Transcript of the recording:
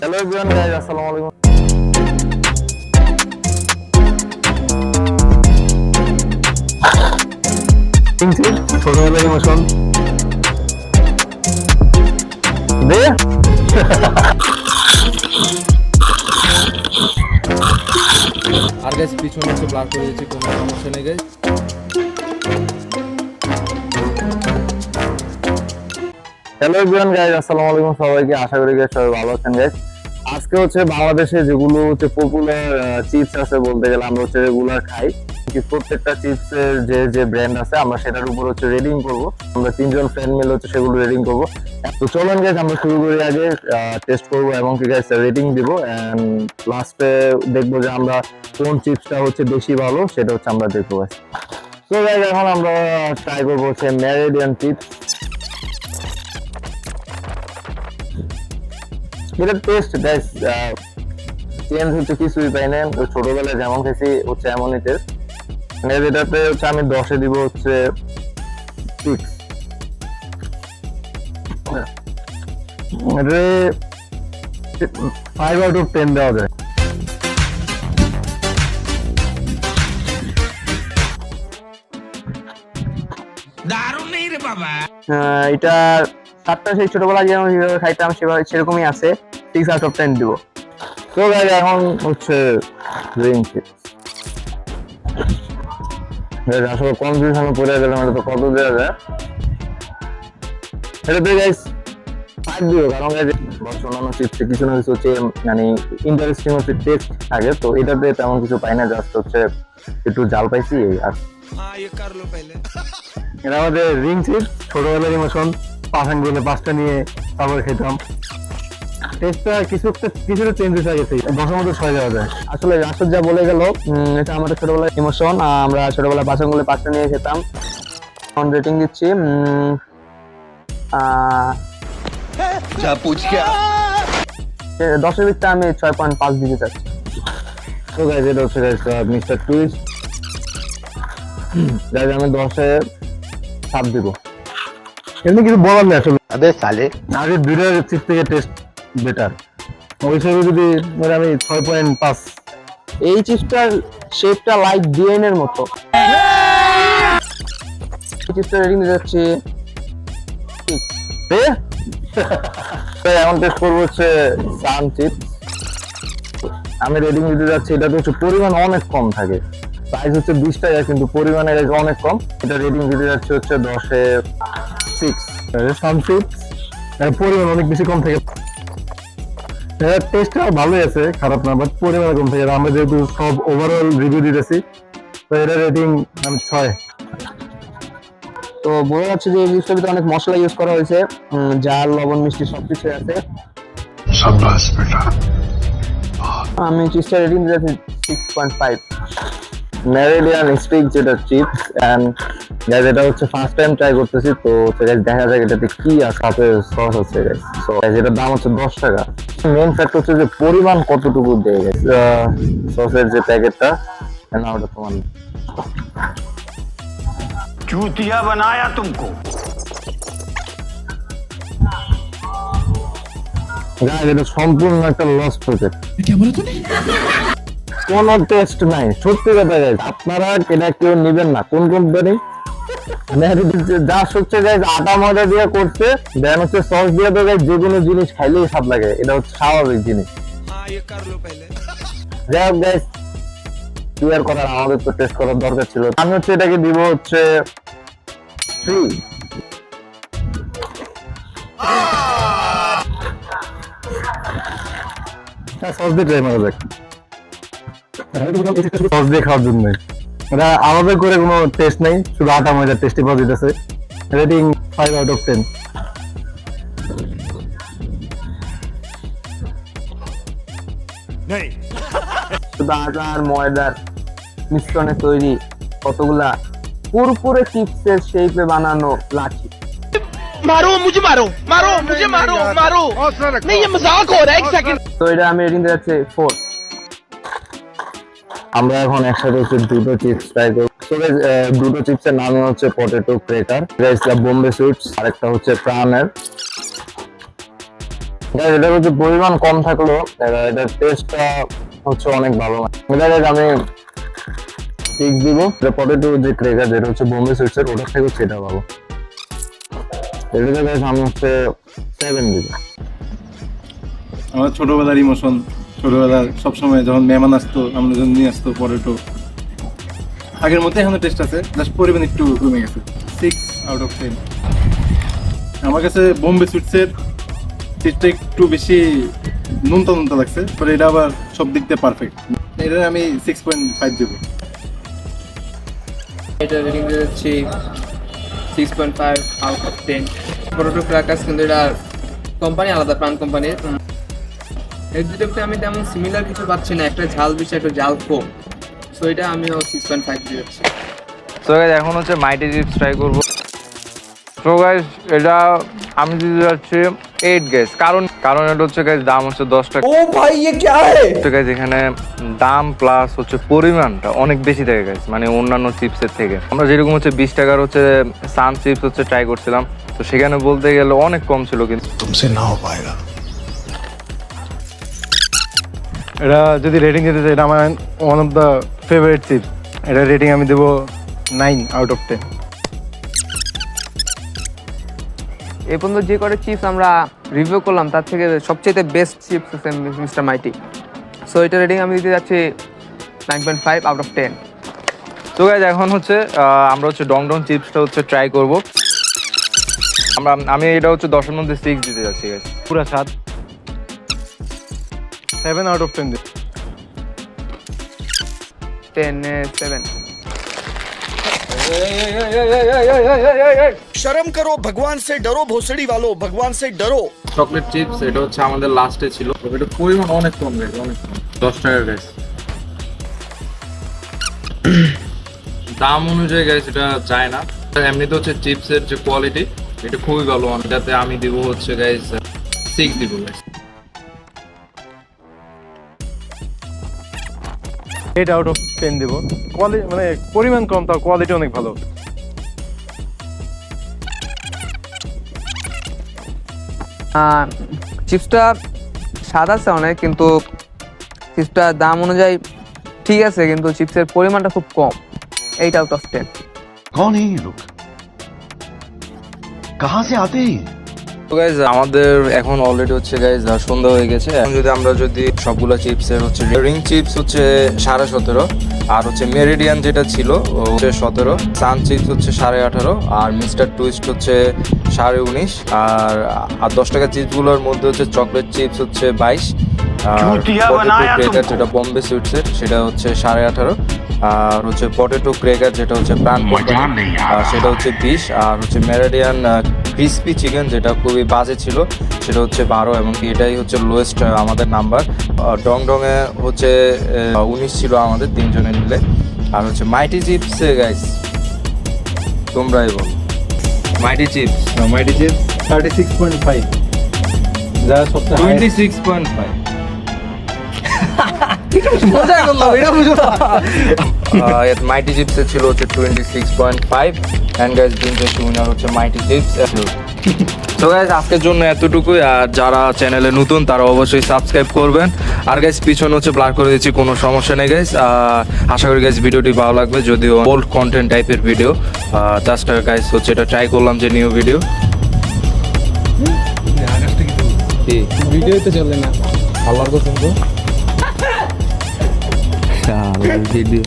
Hello everyone guys, আসসালামু আলাইকুম। ছোটবেলার ইমোশন দে আর গাইস পিছনে একটু ব্লার করে দিয়েছি, কোনো সমস্যা নেই গাইস। হ্যালো এভরিওয়ান গাইস, আসসালামু আলাইকুম সবাইকে। আশা করি গাইস সবাই ভালো আছেন গাইস। আজকে হচ্ছে বাংলাদেশে যেগুলো হচ্ছে পপুলার চিপস আছে, বলতে গেলে আমরা হচ্ছে রেগুলার খাই, প্রত্যেকটা চিপসের যে যে ব্র্যান্ড আছে আমরা সেটার উপর হচ্ছে রেটিং করব। আমরা তিনজন ফ্রেন্ড মিলে হচ্ছে সেগুলো রেটিং করব। তো চলুন গাইস আমরা শুরু করি। আগে টেস্ট করব এবং কি গাইস রেটিং দিব, এন্ড লাস্টে দেখবো যে আমরা কোন চিপসটা হচ্ছে বেশি ভালো, সেটা হচ্ছে আমরা দেখবো গাইস। তো গাইস এখন আমরা ট্রাই করব হচ্ছে মেরিডিয়ান চিপস। এটা টেস্ট গাইস চেঞ্জ হচ্ছে কিছুই পাই না, ছোটবেলায় যেমন খেয়েছি হচ্ছে এমনই টেস্ট। এটাতে হচ্ছে আমি 10-এ দিব হচ্ছে 6। এটা 5 আউট অফ 10 দেওয়া যায়। দারুণ নেই রে বাবা। এটা সাতটা সেই ছোটবেলা যেমন খাইতাম সেভাবে সেরকমই আছে, 6 আউট অফ 10 দিব। তো গাইস এখন হচ্ছে রিং চিপস। আসলে কনফিউশনে পড়ে গেলাম, এটা তো কত দেওয়া যায়। এটাতে গাইস 5 দিও, কারণ অন্যান্য চিপসে কিছু না কিছু হচ্ছে মানে ইন্টারেস্টিং হচ্ছে টেস্ট থাকে, তো এটাতে তেমন কিছু পাই না, জাস্ট হচ্ছে একটু জাল পাইছি আর। এটা আমাদের রিং চিপস, ছোটবেলার ইমোশন। পাঁচাং বলে 5টা নিয়ে তারপর খেতাম। টেস্টটা কিছুটা চেঞ্জেস হয়ে গেছে, 10-এর মধ্যে 6 দেওয়া যায়। আসলে রাসুদ যা বলে গেল, এটা আমাদের ছোটবেলার ইমোশন। আমরা ছোটবেলায় বাসনগুলো 5টা নিয়ে খেতাম। এখন রেটিং দিচ্ছি 10-এর ভিতরে আমি 6.5 দিতে চাচ্ছি। তো গাইস এটা হচ্ছে গাইস মিস্টার টুইস্ট। গাইস আমি 10-এ 7 দিব। এমনি কিছু বলার নেই আসলে। अबे साले আগে দুইটা চিপস থেকে টেস্ট বেটার, ওই হিসেবে যদি আমি 6.5। এই চিপসটার শেপটা লাইক ডিএন এর মতো। এই চিপসটার রেটিং দিতে যাচ্ছি 6। এখন টেস্ট করবো হচ্ছে সান চিপস। আমি রেটিং দিতে যাচ্ছি, এটা তো হচ্ছে পরিমাণ অনেক কম থাকে, প্রাইস হচ্ছে 20 টাকা, কিন্তু পরিমাণের অনেক কম। এটা রেটিং দিতে যাচ্ছে হচ্ছে 10-এ 6। সান চিপস পরিমাণ অনেক বেশি কম থাকে, টেস্টটা ভালোই আছে, খারাপ না, বাট পরিমাণ কম থাকে। আমরা যেহেতু সব ওভারঅল রিভিউ দিতেছি, তো এটা রেটিং আমি 6। তো বোঝা যাচ্ছে যে এই চিপসটার ভিতরে অনেক মশলা ইউজ করা হয়েছে, ঝাল লবণ মিষ্টি সবকিছু আছে। शाबाश बेटा আমি চিপসটার রেটিং দিতে যাচ্ছি 6.5। মেরিডিয়ান স্টিক যেটা চিপস, এন্ড গাইস এটা হচ্ছে ফার্স্ট টাইম ট্রাই করতেছি, তো হচ্ছে গাইস দেখা যাক এটাতে কি আছে। সাথে সস আছে গাইস, সো গাইস এটার দাম হচ্ছে 10 টাকা। মেইন ফ্যাক্ট হচ্ছে যে পরিমাণ কতটুকু দেয় গাইস। সসের যে প্যাকেটটা না, ওটা তোমার चूतिया बनाया तुमको গাইস এটা সম্পূর্ণ একটা লস প্রজেক্ট। কোনো টেস্ট নাই, সত্যি কথা গাইস। আপনারা এটা কেউ নেবেন না। কোন কোম্পানি যা হচ্ছে গাইস আটা ময়দা দিয়ে করছে, দেন হচ্ছে সস দিয়ে, তো গাইস যে কোনো জিনিস খাইলেই স্বাদ লাগে, এটা হচ্ছে স্বাভাবিক জিনিস। যাই হোক গাইস, কি আর করার, আমাদের তো টেস্ট করার দরকার ছিল। আমি হচ্ছে এটাকে দিব হচ্ছে 3। সস দিয়ে ট্রাই মারা যাক, সস দিয়ে খাওয়ার জন্য। এটা আলাদা করে কোনো টেস্ট নেই, শুধু আটা ময়দার টেস্টি পাওয়া যেতেছে। Rating 5 out of 10। শুধু আটা আর ময়দার মিশ্রণে তৈরি কতগুলা কুরকুরে চিপসের শেপে বানানো লাঠি। मारो मुझे मारो मारो मुझे मारो मारो नहीं ये मजाक हो रहा है एक सेकंड। তো এটা আমি রেটিং দিতে যাচ্ছি 4। আমরা এখন একসাথে হচ্ছে দুটো চিপস ট্রাই করব। তো গাইস দুটো চিপসের নাম হচ্ছে potato cracker, guys Bombay sweets, আরেকটা হচ্ছে প্রাণের। Guys, এটা হচ্ছে পরিমাণ কম থাকলেও এটার টেস্টটা হচ্ছে অনেক ভালো। এটা guys আমি 6 দিব। এটা পটেটো যে ক্রেকার যেটা হচ্ছে বোম্বে সুইটসের ওটার থেকে হচ্ছে এটা ভালো। এটা guys আমি হচ্ছে 7 দিব। আমার ছোটবেলার ইমোশন, ছোটবেলার সবসময় যখন মেহমান আসতো আমরা যখন নিয়ে আসতো পটেটো, আগের মধ্যে এখনো টেস্ট আছে, জাস্ট পরিমাণ একটু কমে গেছে। 6 আউট অফ 10। আমার কাছে বোম্বে সুইটসের টেস্টটা একটু বেশি নুনতা নুনতা লাগছে, পরে এটা আবার সব দিক দিয়ে পারফেক্ট। এটা আমি 6.5 দেবো। এটা রেটিং দিয়ে যাচ্ছি 6.5 আউট অফ 10। পটেটো ক্র্যাকার্স কিন্তু এটা কোম্পানি আলাদা, প্রাণ কোম্পানির। এর দুটোতে আমি তেমন সিমিলার কিছু পাচ্ছি না, একটা ঝাল বেশি একটা ঝাল কম, সো এটা আমিও 6.5 দিয়ে যাচ্ছি। সো গাইস এখন হচ্ছে মাইটি চিপস ট্রাই করব। সো গাইস এটা আমি দিতে যাচ্ছি 8 গাইস, কারণ এটা হচ্ছে গাইস দাম হচ্ছে 10 টাকা। ও ভাই ये क्या है? তো গাইস এখানে দাম প্লাস হচ্ছে পরিমাণটা অনেক বেশি থাকে গাইস, মানে অন্যান্য চিপসের থেকে। আমরা যেরকম হচ্ছে 20 টাকার হচ্ছে সান চিপস হচ্ছে ট্রাই করছিলাম, তো সেখানে বলতে গেলে অনেক কম ছিল, কিন্তু तुमसे ना हो पाएगा। এটা যদি রেটিং দিতে চাই, এটা আমার one of the favourite chips. এটা রেটিং আমি দেবো 9 আউট অফ 10। এই পর্যন্ত যে কটা চিপস আমরা রিভিউ করলাম তার থেকে সবচেয়ে বেস্ট চিপস হচ্ছে মিস্টার মাইটি। সো এটা রেটিং আমি দিতে যাচ্ছি 9.5 আউট অফ 10। তো গাইস এখন হচ্ছে আমরা হচ্ছে ডং ডং চিপসটা হচ্ছে ট্রাই করব। আমি এটা হচ্ছে 10 এর মধ্যে 6 দিতে যাচ্ছি গাইস। পুরা স্বাদ 7 আউট অফ 10 দিই। 10-7। शर्म करो, भगवान से डरो, भोसड़ी वालों, भगवान से डरो। চকলেট চিপস এটা হচ্ছে আমাদের লাস্টে ছিল, এটা পরিমাণ অনেক কম গাইস, অনেক কম, 10 টাকা গাইস। দাম অনুযায়ী গাইস এটা যায় না। এমনিতে হচ্ছে চিপসের যে কোয়ালিটি এটা খুবই ভালো, এটাতে আমি দিব হচ্ছে গাইস 6 দিব গাইস। 8 আউট অফ 10 দেবো। কোয়ালিটি মানে পরিমাণ কম, তাও কোয়ালিটি অনেক ভালো। চিপসটা স্বাদ আছে অনেক, কিন্তু চিপসটার দাম অনুযায়ী ঠিক আছে, কিন্তু চিপসের পরিমাণটা খুব কম। 8 আউট অফ 10। कौन है ये लोग? कहाँ से आते हैं? তো গাইজ আমাদের এখন অলরেডি হচ্ছে গাইজ সন্ধ্যা হয়ে গেছে। এখন আমরা যদি সবগুলো চিপসের হচ্ছে রিং চিপস হচ্ছে 17.5, আর হচ্ছে মেরিডিয়ান যেটা ছিল হচ্ছে 17, সান চিপস হচ্ছে 18.5, আর মিস্টার টুইস্ট হচ্ছে 19.5, আর 10 টাকা চিপসগুলোর মধ্যে হচ্ছে চকলেট চিপস হচ্ছে 22, আর পটেটো ক্রেকার যেটা বোম্বে সুইটসের সেটা হচ্ছে 18.5, আর হচ্ছে পটেটো ক্রেকার যেটা হচ্ছে প্রাণ কোম্পানি সেটা হচ্ছে 20, আর হচ্ছে মেরিডিয়ান ক্রিসপি চিকেন যেটা খুবই বাজে ছিল সেটা হচ্ছে 12, এবং কি এটাই হচ্ছে লোয়েস্ট আমাদের নাম্বার। ডং ডং এ হচ্ছে 19 ছিল আমাদের 3 জনে মিলে। আর হচ্ছে মাইটি চিপসে গাইস তোমরাই বল, মাইটি চিপস 36.5, যা সবচেয়ে 26.5। মাইটি চিপসে ছিল হচ্ছে 26.5, এন্ড গাইস দিন শেষে উইনার হচ্ছে মাইটি চিপস। তো গাইস আজকের জন্য এতটুকুই, আর যারা চ্যানেলে নতুন তারা অবশ্যই সাবস্ক্রাইব করবেন। আর গাইস পিছনে হচ্ছে ব্লার করে দিচ্ছি, কোনো সমস্যা নেই গাইস। আশা করি গাইস ভিডিওটি ভালো লাগবে, যদিও ওল্ড কন্টেন্ট টাইপের ভিডিও। জাস্ট গাইস হচ্ছে এটা ট্রাই করলাম যে নিউ ভিডিও। ভিডিও তো চলে না, আল্লাহর কসম তো ভিডিও